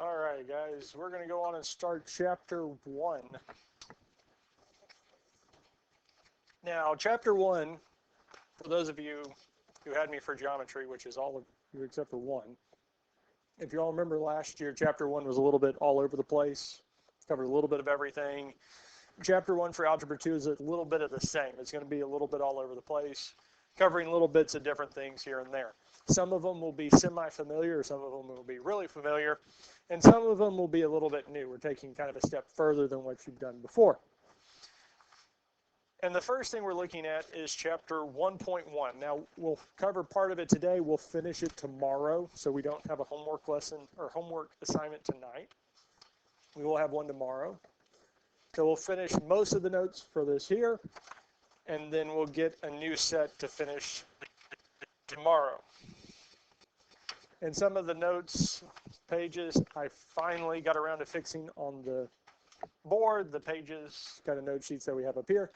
All right, guys, we're going to go on and start chapter 1. Now, chapter 1, for those of you who had me for geometry, which is all of you except for one, if you all remember last year, chapter 1 was a little bit all over the place, covered a little bit of everything. Chapter 1 for Algebra 2 is a little bit of the same. It's going to be a little bit all over the place, covering little bits of different things here and there. Some of them will be semi-familiar, some of them will be really familiar, and some of them will be a little bit new. We're taking kind of a step further than what you've done before. And the first thing we're looking at is chapter 1.1. Now, we'll cover part of it today. We'll finish it tomorrow, so we don't have a homework lesson or homework assignment tonight. We will have one tomorrow. So we'll finish most of the notes for this here, and then we'll get a new set to finish tomorrow. And some of the notes pages I finally got around to fixing on the board. The pages, kind of note sheets that we have up here,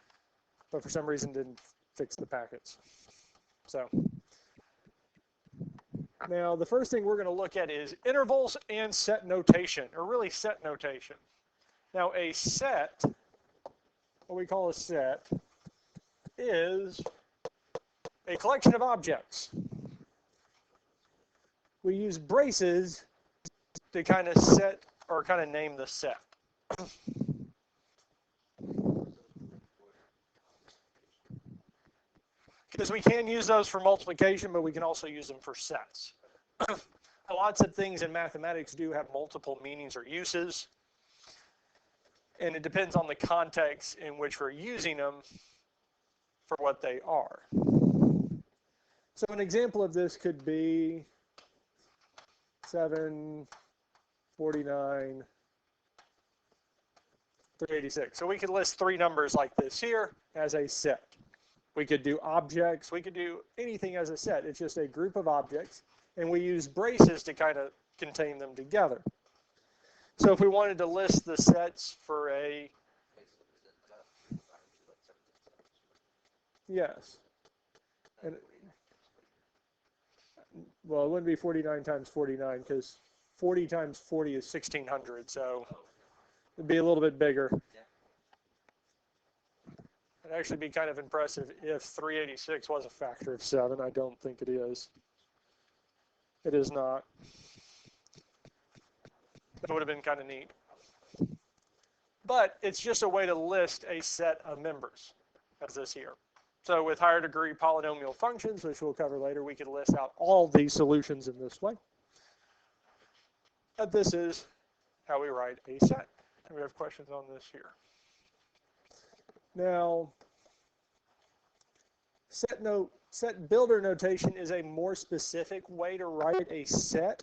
but for some reason didn't fix the packets. So now the first thing we're going to look at is intervals and set notation, or really set notation. Now a set, what we call a set, is a collection of objects. We use braces to kind of set or kind of name the set. Because we can use those for multiplication, but we can also use them for sets. Lots of things in mathematics do have multiple meanings or uses, and it depends on the context in which we're using them for what they are. So an example of this could be 7, 49, 386. So we could list three numbers like this here as a set. We could do objects. We could do anything as a set. It's just a group of objects, and we use braces to kind of contain them together. So if we wanted to list the sets for a... Yes. And, well, it wouldn't be 49 times 49 because 40 times 40 is 1600, so it'd be a little bit bigger. It'd actually be kind of impressive if 386 was a factor of 7. I don't think it is. It is not. That would have been kind of neat. But it's just a way to list a set of members, as this here. So with higher degree polynomial functions, which we'll cover later, we could list out all these solutions in this way. And this is how we write a set. And we have questions on this here. Now, set builder notation is a more specific way to write a set.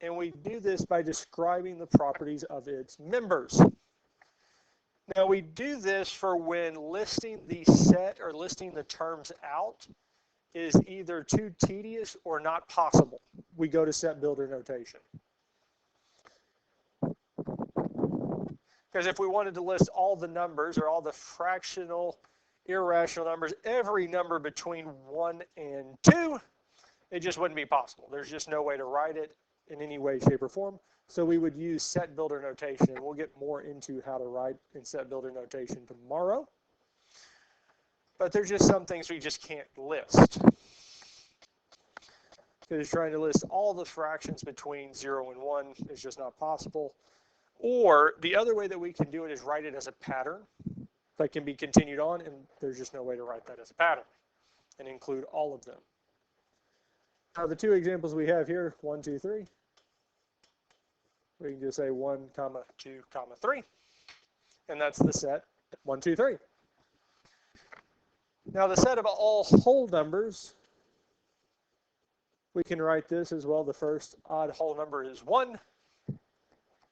And we do this by describing the properties of its members. Now we do this for when listing the set or listing the terms out is either too tedious or not possible. We go to set builder notation. Because if we wanted to list all the numbers or all the fractional, irrational numbers, every number between 1 and 2, it just wouldn't be possible. There's just no way to write it in any way, shape, or form. So we would use set builder notation, and we'll get more into how to write in set builder notation tomorrow. But there's just some things we just can't list. Because trying to list all the fractions between 0 and 1 is just not possible. Or the other way that we can do it is write it as a pattern that can be continued on, and there's just no way to write that as a pattern and include all of them. Now the two examples we have here, 1, 2, 3. We can just say 1, 2, 3, and that's the set 1, 2, 3. Now the set of all whole numbers, we can write this as well. The first odd whole number is 1.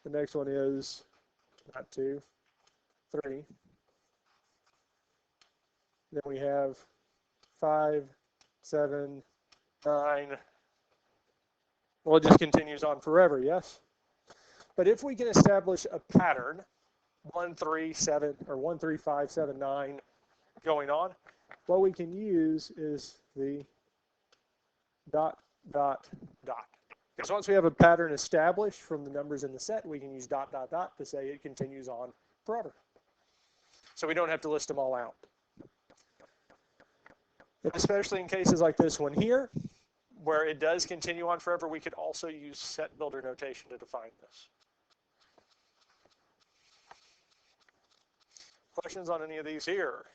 The next one is not 2, 3. Then we have 5, 7, 9. Well, it just continues on forever, yes? But if we can establish a pattern 1, 3, 7, or 1, 3, 5, 7, 9 going on, what we can use is the dot, dot, dot. Because once we have a pattern established from the numbers in the set, we can use dot, dot, dot to say it continues on forever. So we don't have to list them all out. And especially in cases like this one here, where it does continue on forever, we could also use set builder notation to define this. Questions on any of these here?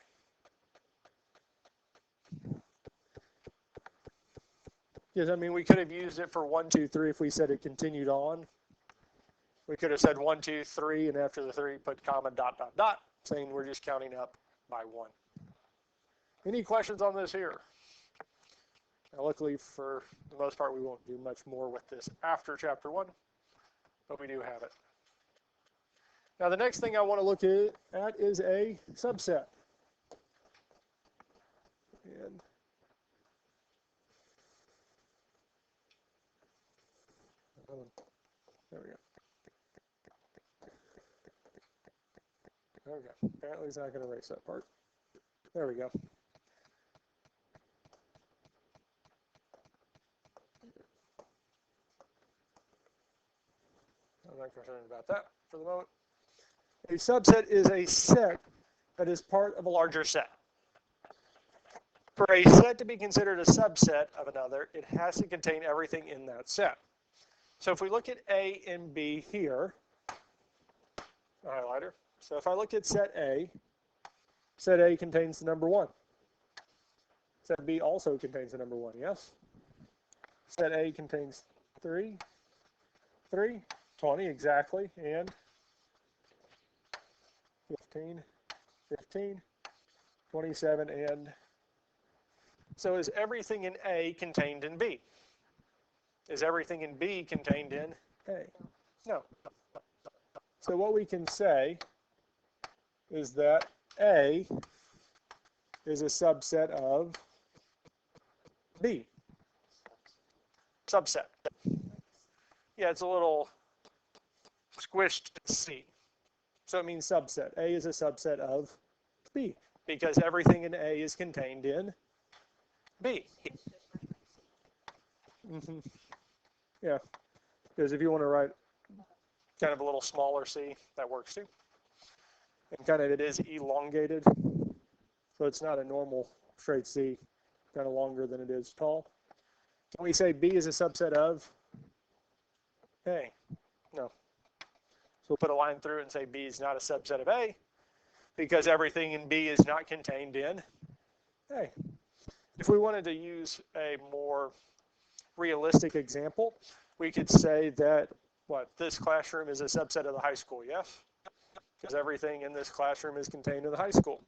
Yes, I mean, we could have used it for 1, 2, 3 if we said it continued on. We could have said 1, 2, 3, and after the 3, put comma, dot, dot, dot, saying we're just counting up by 1. Any questions on this here? Now, luckily, for the most part, we won't do much more with this after chapter 1, but we do have it. Now, the next thing I want to look at is a subset. And there we go. There we go. Apparently, it's not going to erase that part. There we go. I'm not concerned about that for the moment. A subset is a set that is part of a larger set. For a set to be considered a subset of another, it has to contain everything in that set. So if we look at A and B here, highlighter. So if I look at set A contains the number 1. Set B also contains the number 1, yes? Set A contains 3, 20 exactly, and 15, 27, and so is everything in A contained in B? Is everything in B contained in A? No. So what we can say is that A is a subset of B. Subset. Yeah, it's a little squished C. So it means subset. A is a subset of B because everything in A is contained in B. Mm-hmm. Yeah, because if you want to write kind of a little smaller C, that works too. And kind of it is elongated, so it's not a normal straight C, kind of longer than it is tall. Can we say B is a subset of A? No. So we'll put a line through it and say B is not a subset of A because everything in B is not contained in A. If we wanted to use a more realistic example, we could say that, this classroom is a subset of the high school, yes? Because everything in this classroom is contained in the high school.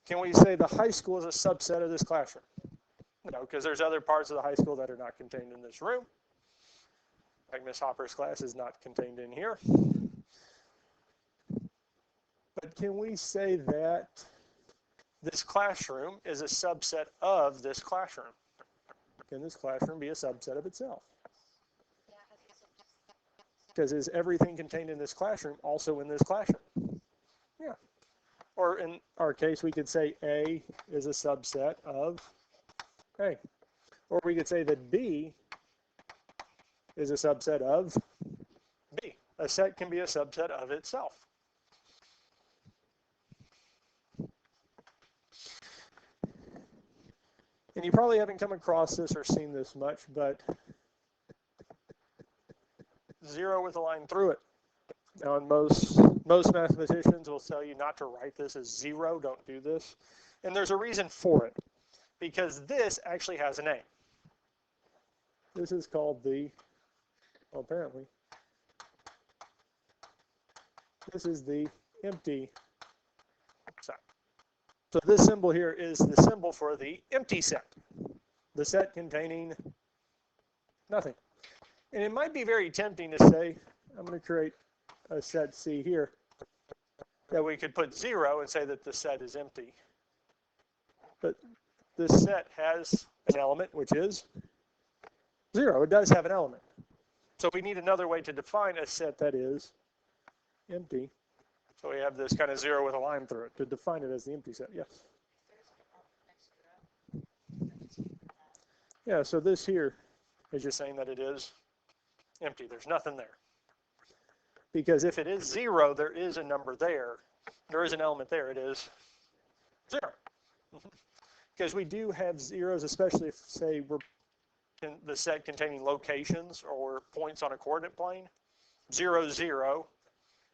Can we say the high school is a subset of this classroom? No, because there's other parts of the high school that are not contained in this room. Like Miss Hopper's class is not contained in here. But can we say that this classroom is a subset of this classroom? Can this classroom be a subset of itself? Because is everything contained in this classroom also in this classroom? Yeah. Or in our case, we could say A is a subset of A. Or we could say that B is a subset of B. A set can be a subset of itself. And you probably haven't come across this or seen this much, but 0 with a line through it. Now, and most mathematicians will tell you not to write this as 0. Don't do this. And there's a reason for it, because this actually has a name. This is called the, well, apparently, this is the empty set. So this symbol here is the symbol for the empty set, the set containing nothing. And it might be very tempting to say, I'm going to create a set C here, that we could put 0 and say that the set is empty. But this set has an element, which is 0. It does have an element. So we need another way to define a set that is empty. So we have this kind of 0 with a line through it to define it as the empty set. Yes. Yeah, so this here is just saying that it is empty. There's nothing there. Because if it is 0, there is a number there. There is an element there. It is 0. Because we do have zeros, especially if, say, we're in the set containing locations or points on a coordinate plane. 0, 0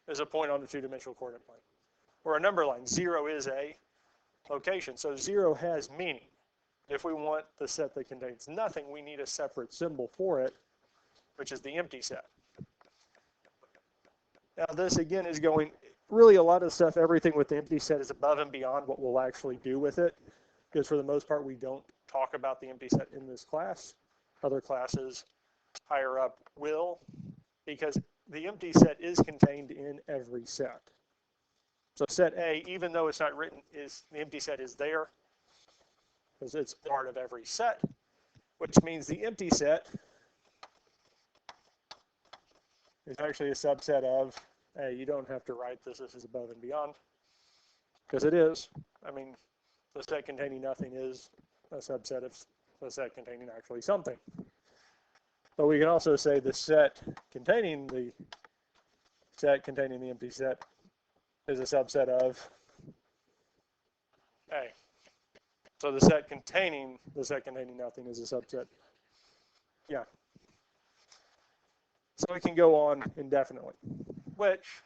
is a point on a two-dimensional coordinate plane. Or a number line. 0 is a location. So 0 has meaning. If we want the set that contains nothing, we need a separate symbol for it, which is the empty set. Now this again is going, really a lot of stuff, everything with the empty set is above and beyond what we'll actually do with it. Because for the most part, we don't talk about the empty set in this class. Other classes higher up will, because the empty set is contained in every set. So set A, even though it's not written, the empty set is there, because it's part of every set, which means the empty set is actually a subset of A. You don't have to write this is above and beyond, because it is. I mean, the set containing nothing is a subset of the set containing actually something. But we can also say the set containing the empty set is a subset of A. So the set containing nothing is a subset. Yeah. So we can go on indefinitely, which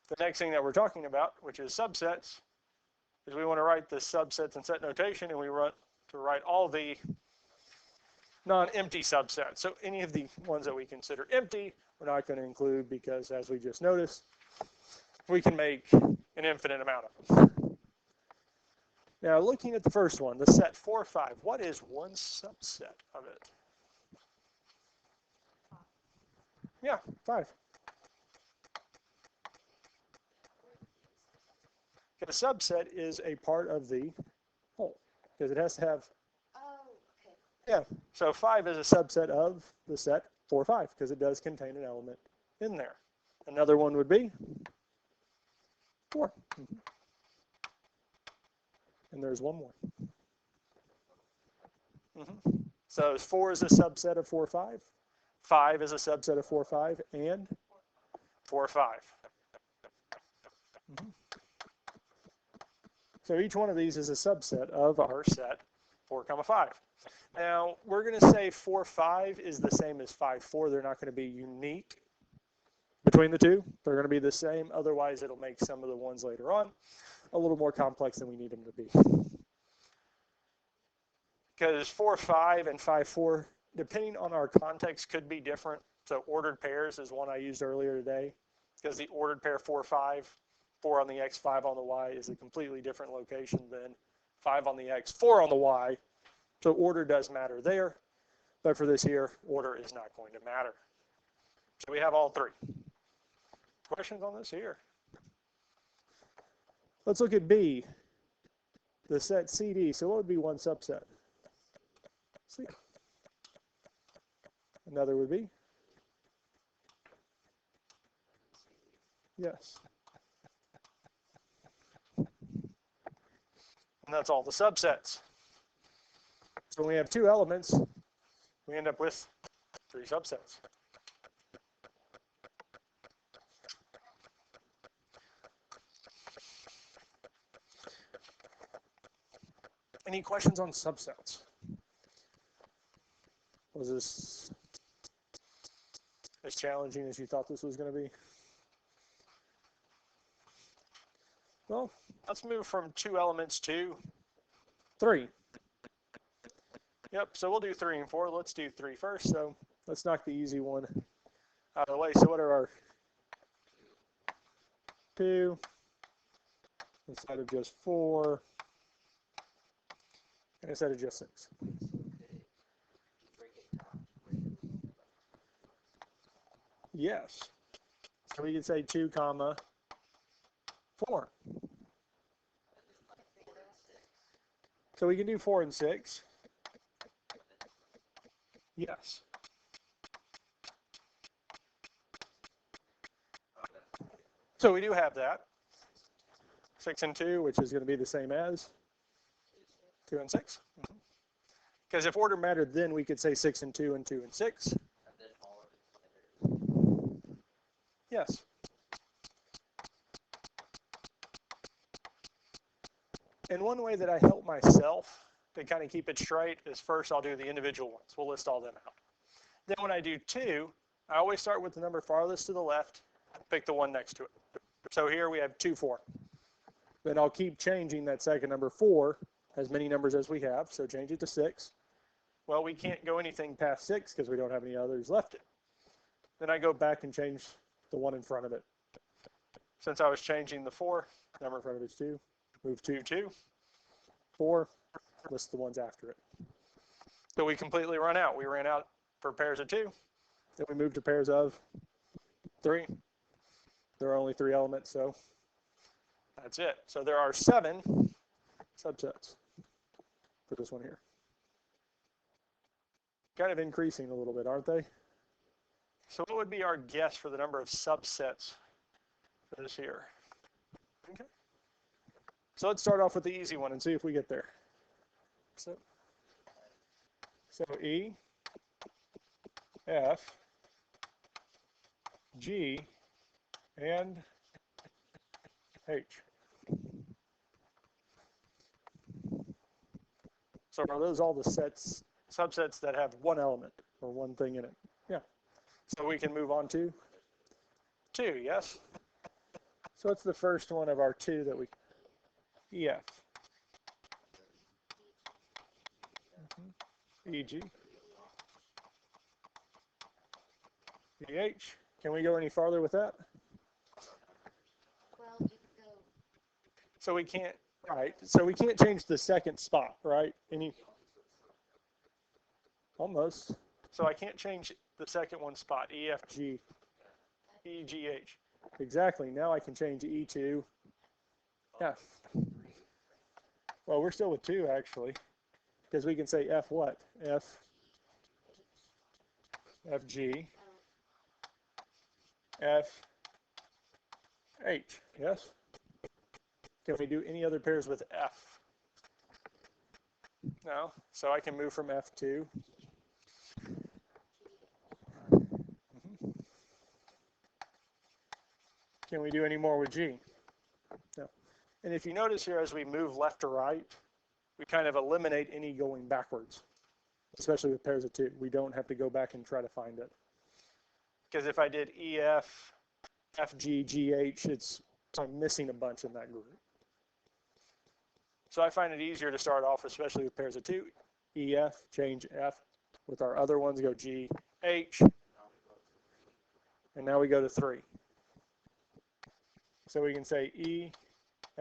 the next thing that we're talking about, which is subsets, is we want to write the subsets in set notation, and we want to write all the non-empty subsets. So any of the ones that we consider empty, we're not going to include, because as we just noticed, we can make an infinite amount of them. Now looking at the first one, the set 4, 5, what is one subset of it? Yeah, 5. A subset is a part of the whole, because it has to have, yeah, so 5 is a subset of the set 4, 5, because it does contain an element in there. Another one would be 4. And there's one more. So 4 is a subset of 4, 5. 5 is a subset of 4, 5, and 4, 5. So each one of these is a subset of our set 4, 5. Now, we're going to say 4, 5 is the same as 5, 4. They're not going to be unique between the two. They're going to be the same. Otherwise, it'll make some of the ones later on a little more complex than we need them to be. Because 4, 5 and 5, 4, depending on our context, could be different. So ordered pairs is one I used earlier today, because the ordered pair 4, 5, 4 on the x, 5 on the y is a completely different location than 5 on the x, 4 on the y. So order does matter there, but for this here, order is not going to matter. So we have all three. Questions on this here? Let's look at B, the set CD. So what would be one subset? C. Another would be? Yes. And that's all the subsets. So when we have two elements, we end up with 3 subsets. Any questions on subsets? Was this as challenging as you thought this was going to be? Well, let's move from 2 elements to 3. Yep, so we'll do 3 and 4. Let's do 3 first. So let's knock the easy one out of the way. So what are our 2 instead of just 4 and instead of just 6? Yes. So we can say 2, 4. So we can do 4 and 6. Yes. So we do have that. 6 and 2, which is going to be the same as 2 and 6. Because if order mattered, then we could say 6 and 2 and 2 and 6. Yes. And one way that I help myself to kind of keep it straight is first I'll do the individual ones. We'll list all them out. Then when I do 2, I always start with the number farthest to the left, pick the one next to it. So here we have 2, 4. Then I'll keep changing that second number 4, as many numbers as we have, so change it to 6. Well, we can't go anything past 6 because we don't have any others left. Then I go back and change the one in front of it. Since I was changing the 4, number in front of it is 2. Move 2, 2, 4, list the ones after it. So we completely run out. We ran out for pairs of 2. Then we moved to pairs of 3. There are only 3 elements, so that's it. So there are 7 subsets for this one here. Kind of increasing a little bit, aren't they? So what would be our guess for the number of subsets for this here? Okay. So let's start off with the easy one and see if we get there. So E, F, G, and H. So are those all the subsets that have one element or one thing in it? Yeah. So we can move on to 2, yes? So what's the first one of our 2 that we, EF? EG. EH. Can we go any farther with that? Well, you could go. So we can't, right, so we can't change the second spot, right? Almost. So I can't change the second one spot, EFG, EGH. Exactly, now I can change E to F. Well, we're still with 2 actually, because we can say F what? FG, FH, yes? Can we do any other pairs with F? No, so I can move from F to Can we do any more with G? No. And if you notice here, as we move left to right, we kind of eliminate any going backwards, especially with pairs of 2. We don't have to go back and try to find it. Because if I did EF, FG, GH, I'm missing a bunch in that group. So I find it easier to start off, especially with pairs of 2. EF, change F. With our other ones, go G, H. And now we go to 3. So we can say E,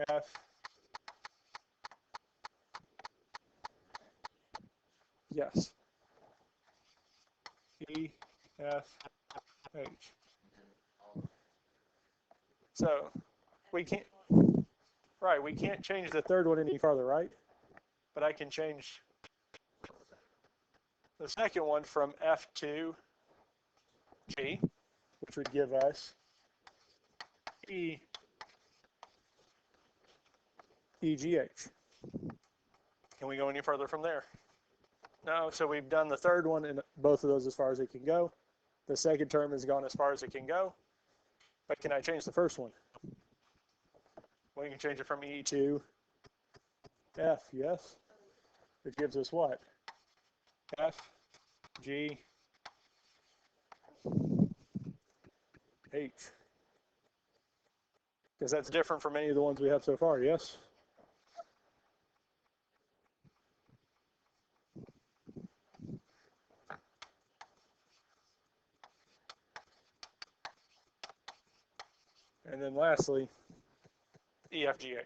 F, yes. E, F, H. So we can't, right, we can't change the third one any farther, right? But I can change the second one from F to G, which would give us E, EGH. Can we go any further from there? No, so we've done the third one in both of those as far as it can go. The second term has gone as far as it can go. But can I change the first one? Well, you can change it from E to F, yes? It gives us what? F, G, H. Because that's different from any of the ones we have so far, yes? And then lastly, EFGH.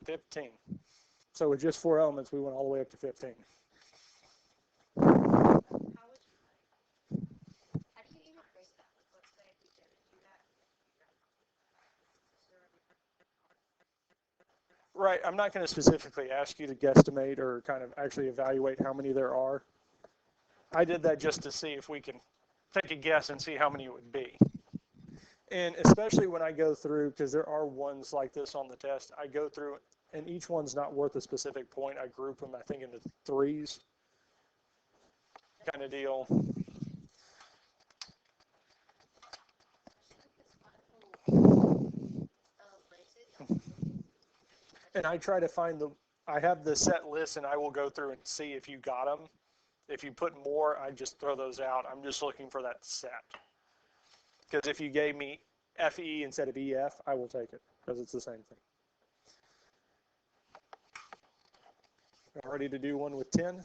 $15. So with just 4 elements, we went all the way up to 15. How do you even break that? Let's say if you didn't do that. Right, I'm not going to specifically ask you to guesstimate or kind of actually evaluate how many there are. I did that just to see if we can take a guess and see how many it would be. And especially when I go through, because there are ones like this on the test, I go through, and each one's not worth a specific point. I group them, I think, into threes kind of deal. And I try to find I have the set list, and I will go through and see if you got them. If you put more, I just throw those out. I'm just looking for that set. Because if you gave me FE instead of EF, I will take it, because it's the same thing. Ready to do one with 10?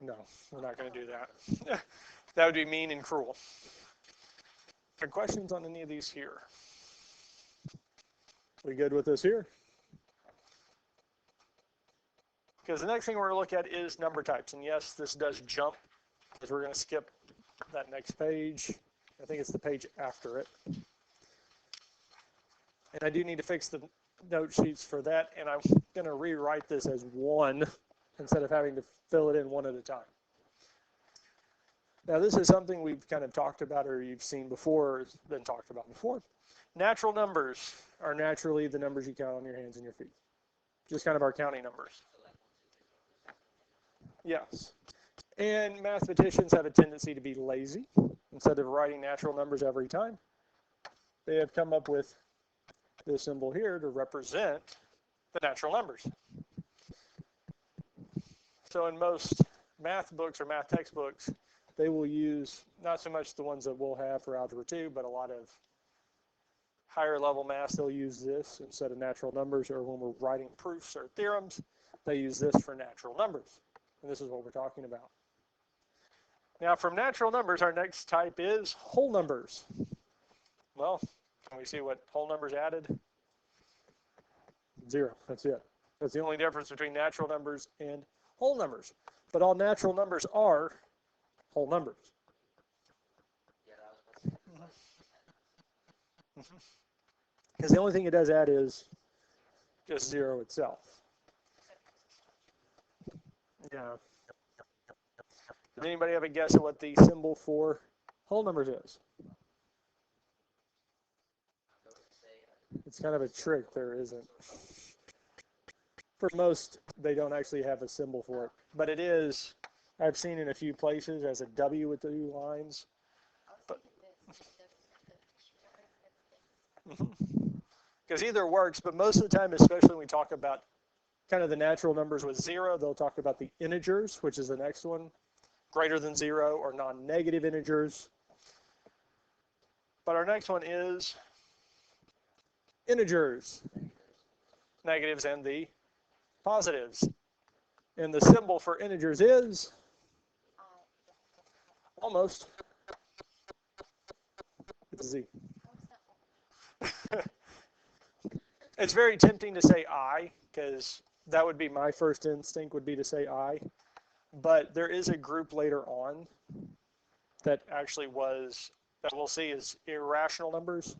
No, we're not going to do that. That would be mean and cruel. Any questions on any of these here? We good with this here? Because the next thing we're going to look at is number types. And yes, this does jump, because we're going to skip that next page. I think it's the page after it. And I do need to fix the note sheets for that, and I'm going to rewrite this as one instead of having to fill it in one at a time. Now, this is something we've kind of talked about, or you've seen before, or it's been talked about before. Natural numbers are naturally the numbers you count on your hands and your feet. Just kind of our counting numbers. Yes. And mathematicians have a tendency to be lazy. Instead of writing natural numbers every time, they have come up with this symbol here to represent the natural numbers. So in most math books or math textbooks, they will use not so much the ones that we'll have for Algebra 2, but a lot of higher level math, they'll use this instead of natural numbers, or when we're writing proofs or theorems, they use this for natural numbers. And this is what we're talking about. Now, from natural numbers, our next type is whole numbers. Well, can we see what whole numbers added? 0. That's it. That's the only difference between natural numbers and whole numbers. But all natural numbers are whole numbers. Because the only thing it does add is just 0 itself. Yeah. Does anybody have a guess at what the symbol for whole numbers is? It's kind of a trick. There isn't. For most, they don't actually have a symbol for it. But it is, I've seen in a few places as a W with 2 lines. Because either works, but most of the time, especially when we talk about kind of the natural numbers with 0, they'll talk about the integers, which is the next one, greater than 0, or non-negative integers. But our next one is integers, negatives and the positives. And the symbol for integers is almost, it's Z. It's very tempting to say I, because that would be my first instinct, would be to say I. But there is a group later on that actually was, that we'll see is irrational numbers.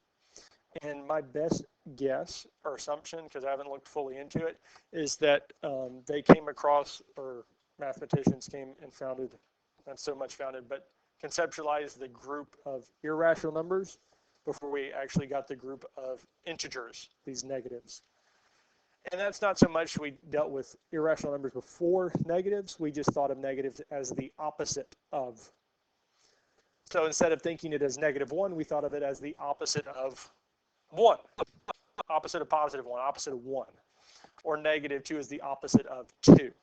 And my best guess or assumption, because I haven't looked fully into it, is that they came across, or mathematicians came and founded, not so much founded, but conceptualized the group of irrational numbers before we actually got the group of integers, these negatives. And that's not so much we dealt with irrational numbers before negatives, we just thought of negatives as the opposite of. So instead of thinking it as -1, we thought of it as the opposite of 1. Opposite of +1, opposite of 1. Or -2 is the opposite of 2.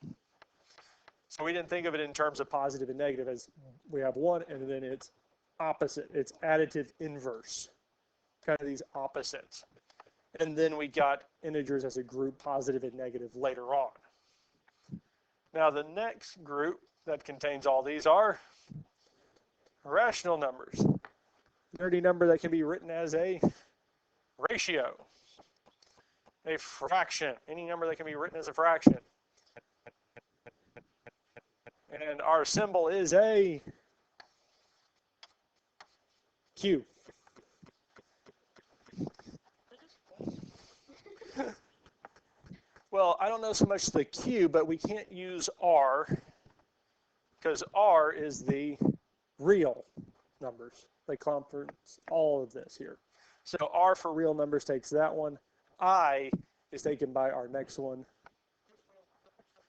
So we didn't think of it in terms of positive and negative as we have 1 and then it's opposite. It's additive inverse. Kind of these opposites. And then we got integers as a group, positive and negative, later on. Now the next group that contains all these are rational numbers. Any number that can be written as a ratio, a fraction, any number that can be written as a fraction. And our symbol is a Q. Well, I don't know so much the Q, but we can't use R because R is the real numbers. They conference all of this here. So R for real numbers takes that one. I is taken by our next one.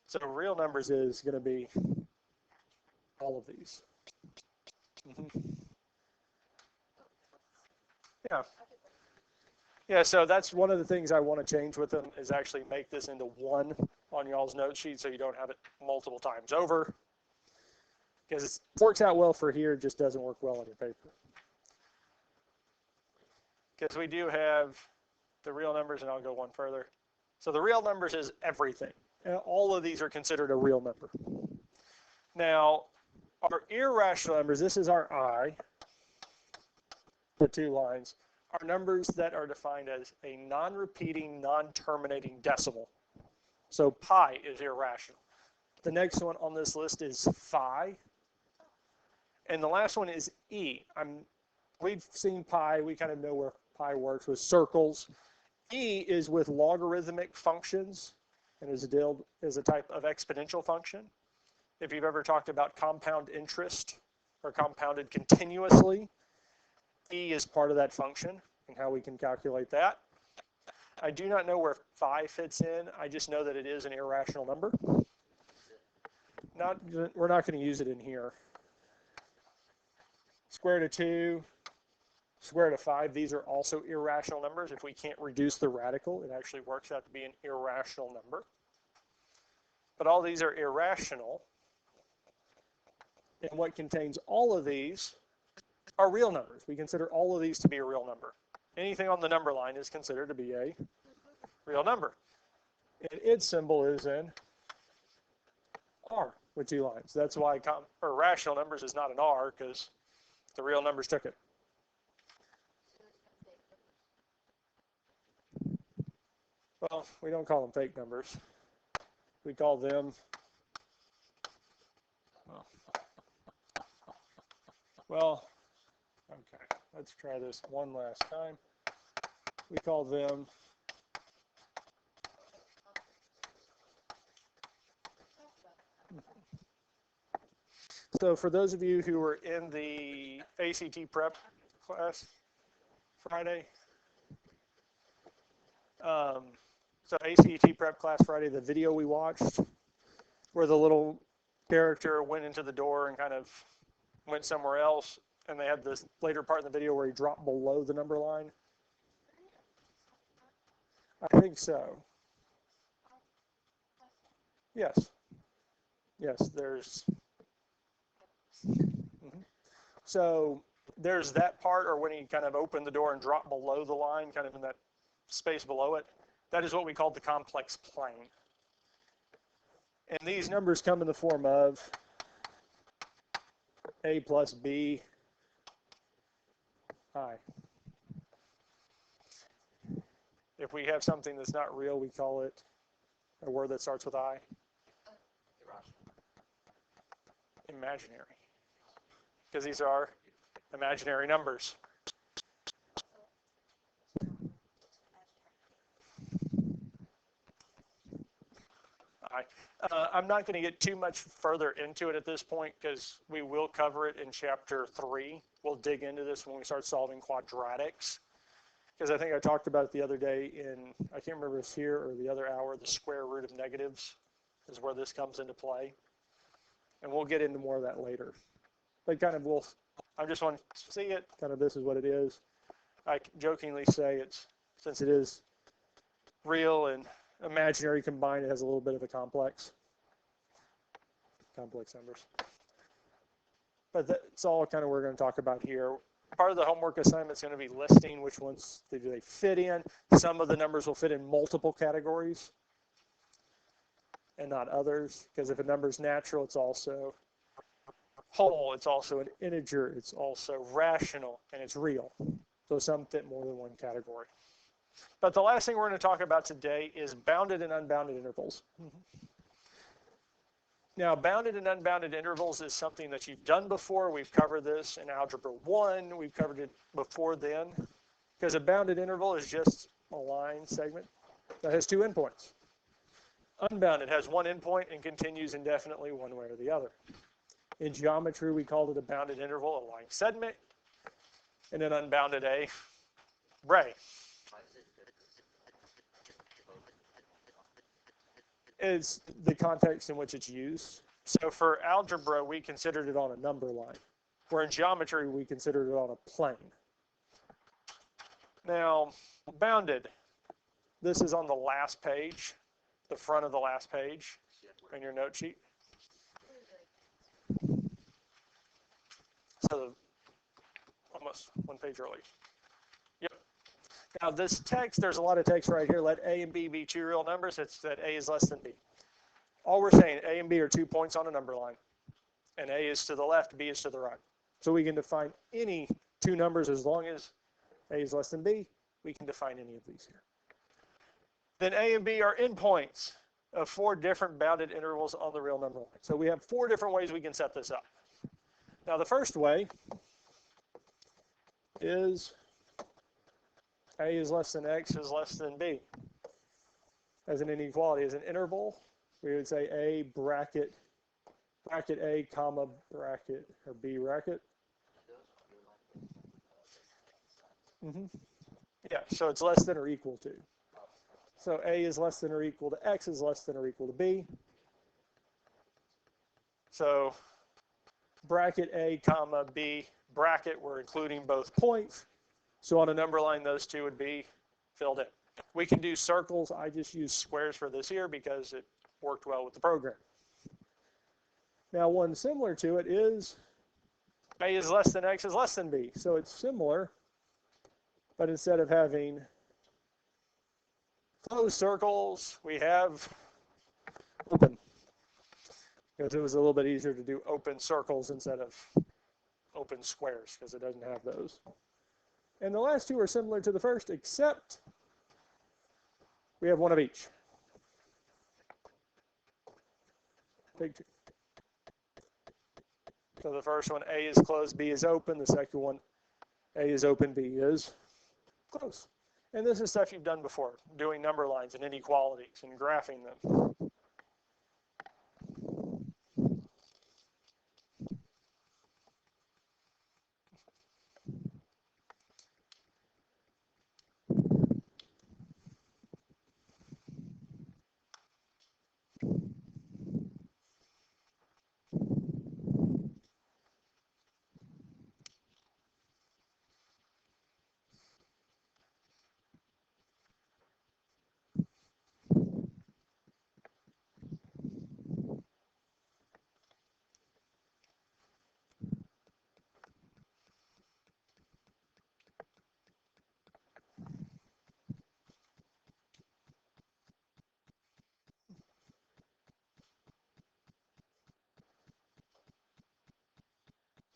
So real numbers is going to be all of these. Yeah. Yeah, so that's one of the things I want to change with them is actually make this into one on y'all's note sheet so you don't have it multiple times over. Because it works out well for here, it just doesn't work well on your paper. Because we do have the real numbers, and I'll go one further. So the real numbers is everything. And all of these are considered a real number. Now, our irrational numbers, this is our I, the 2 lines, are numbers that are defined as a non-repeating, non-terminating decimal. So pi is irrational. The next one on this list is phi. And the last one is e. We've seen pi. We kind of know where pi works with circles. E is with logarithmic functions and is a type of exponential function. If you've ever talked about compound interest or compounded continuously, E is part of that function and how we can calculate that. I do not know where phi fits in. I just know that it is an irrational number. We're not going to use it in here. Square root of 2, square root of 5, these are also irrational numbers. If we can't reduce the radical, it actually works out to be an irrational number. But all these are irrational. And what contains all of these are real numbers. We consider all of these to be a real number. Anything on the number line is considered to be a real number. And its symbol is in R with 2 lines. That's why rational numbers is not an R, because the real numbers took it. Well, we don't call them fake numbers. We call them, well, okay, let's try this one last time. We call them so for those of you who were in the ACT prep class Friday, so ACT prep class Friday, the video we watched where the little character went into the door and kind of went somewhere else, and they had this later part in the video where he dropped below the number line. I think so. Yes. Yes, there's. So there's that part, or when he kind of opened the door and dropped below the line, kind of in that space below it. That is what we call the complex plane. And these numbers come in the form of A plus B I. If we have something that's not real, we call it a word that starts with I. Imaginary. Because these are imaginary numbers. I'm not going to get too much further into it at this point because we will cover it in chapter 3. We'll dig into this when we start solving quadratics. Because I think I talked about it the otother day in, I can't remember if it's here or the other hour, the square root of negatives is where this comes into play. And we'll get into more of that later. But kind of I just want to see it, kind of this is what it is. I jokingly say since it is real and imaginary combined, it has a little bit of a complex numbers. But that's all kind of we're going to talk about here. Part of the homework assignment is going to be listing which ones do they fit in. Some of the numbers will fit in multiple categories and not others, because if a number is natural, it's also whole, it's also an integer, it's also rational, and it's real. So some fit more than one category. But the last thing we're going to talk about today is bounded and unbounded intervals. Now, bounded and unbounded intervals is something that you've done before. We've covered this in Algebra 1. We've covered it before then. Because a bounded interval is just a line segment that has 2 endpoints. Unbounded has 1 endpoint and continues indefinitely one way or the other. In geometry, we called it a bounded interval, a line segment, and an unbounded array. Is the context in which it's used. So for algebra, we considered it on a number line, where in geometry, we considered it on a plane. Now, bounded, this is on the last page, the front of the last page in your note sheet. So almost one page early. Yep. Now this text, there's a lot of text right here. Let A and B be two real numbers. It's that A is less than B. All we're saying, A and B are 2 points on a number line. And A is to the left, B is to the right. So we can define any two numbers as long as A is less than B. We can define any of these here. Then A and B are endpoints of 4 different bounded intervals on the real number line. So we have 4 different ways we can set this up. Now the first way is A is less than X is less than B. As an inequality, as an interval, we would say A bracket A comma bracket or B bracket. Yeah, so it's less than or equal to. So A is less than or equal to X is less than or equal to B. So bracket A comma B bracket, we're including both points. So on a number line, those two would be filled in. We can do circles. I just use squares for this here because it worked well with the program. Now one similar to it is A is less than X is less than B. So it's similar, but instead of having closed circles, we have open. Because it was a little bit easier to do open circles instead of open squares because it doesn't have those. And the last two are similar to the first, except we have one of each. Take two. So the first one, A is closed, B is open. The second one, A is open, B is closed. And this is stuff you've done before, doing number lines and inequalities and graphing them.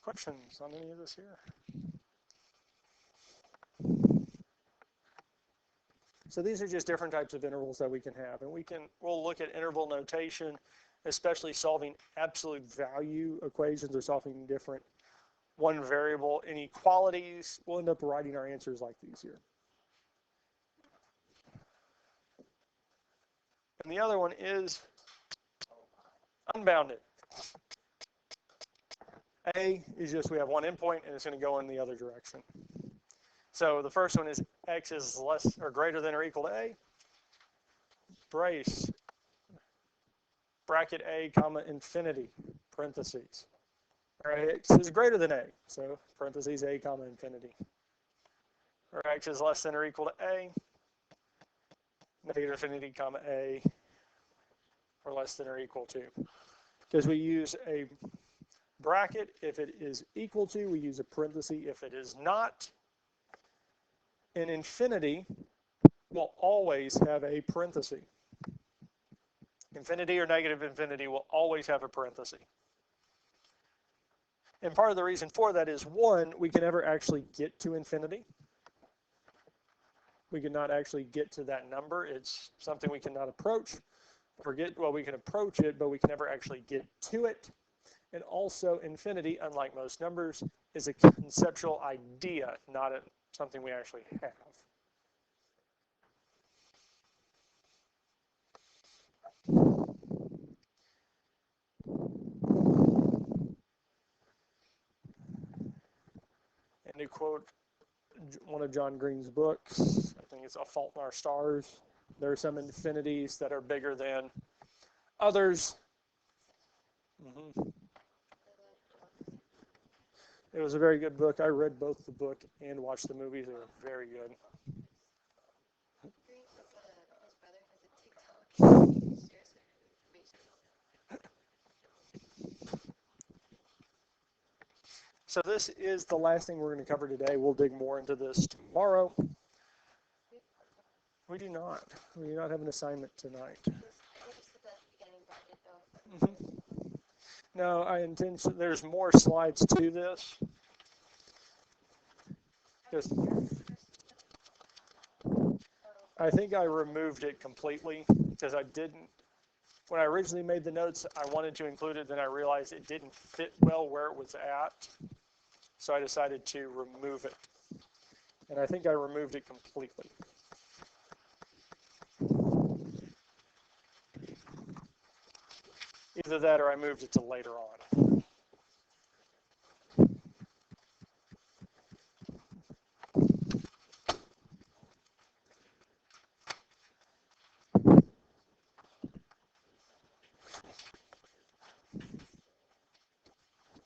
Questions on any of this here? So these are just different types of intervals that we can have. And we'll look at interval notation, especially solving absolute value equations or solving different one variable inequalities. We'll end up writing our answers like these here. And the other one is unbounded. A is just we have one endpoint and it's going to go in the other direction. So the first one is X is less or greater than or equal to A. Brace, bracket A comma infinity, parentheses. Or X is greater than A, so parentheses A comma infinity. Or X is less than or equal to A, negative infinity comma A, or less than or equal to. Because we use a bracket if it is equal to, we use a parenthesis if it is not. And infinity will always have a parenthesis. Infinity or negative infinity will always have a parenthesis. And part of the reason for that is, one, we can never actually get to infinity. We cannot actually get to that number. It's something we cannot approach. Well, we can approach it, but we can never actually get to it. And also, infinity, unlike most numbers, is a conceptual idea, not something we actually have. to quote one of John Green's books. I think it's A Fault in Our Stars. There are some infinities that are bigger than others. It was a very good book. I read both the book and watched the movies. They were very good. Green says that his brother has a TikTok. He shares information. So this is the last thing we're going to cover today. We'll dig more into this tomorrow. We do not. We do not have an assignment tonight. I just put that at the beginning, but I didn't know if No, I intend to, there's more slides to this. Just, I think I removed it completely because I didn't. When I originally made the notes, I wanted to include it, then I realized it didn't fit well where it was at. So I decided to remove it. And I think I removed it completely. Either that or I moved it to later on.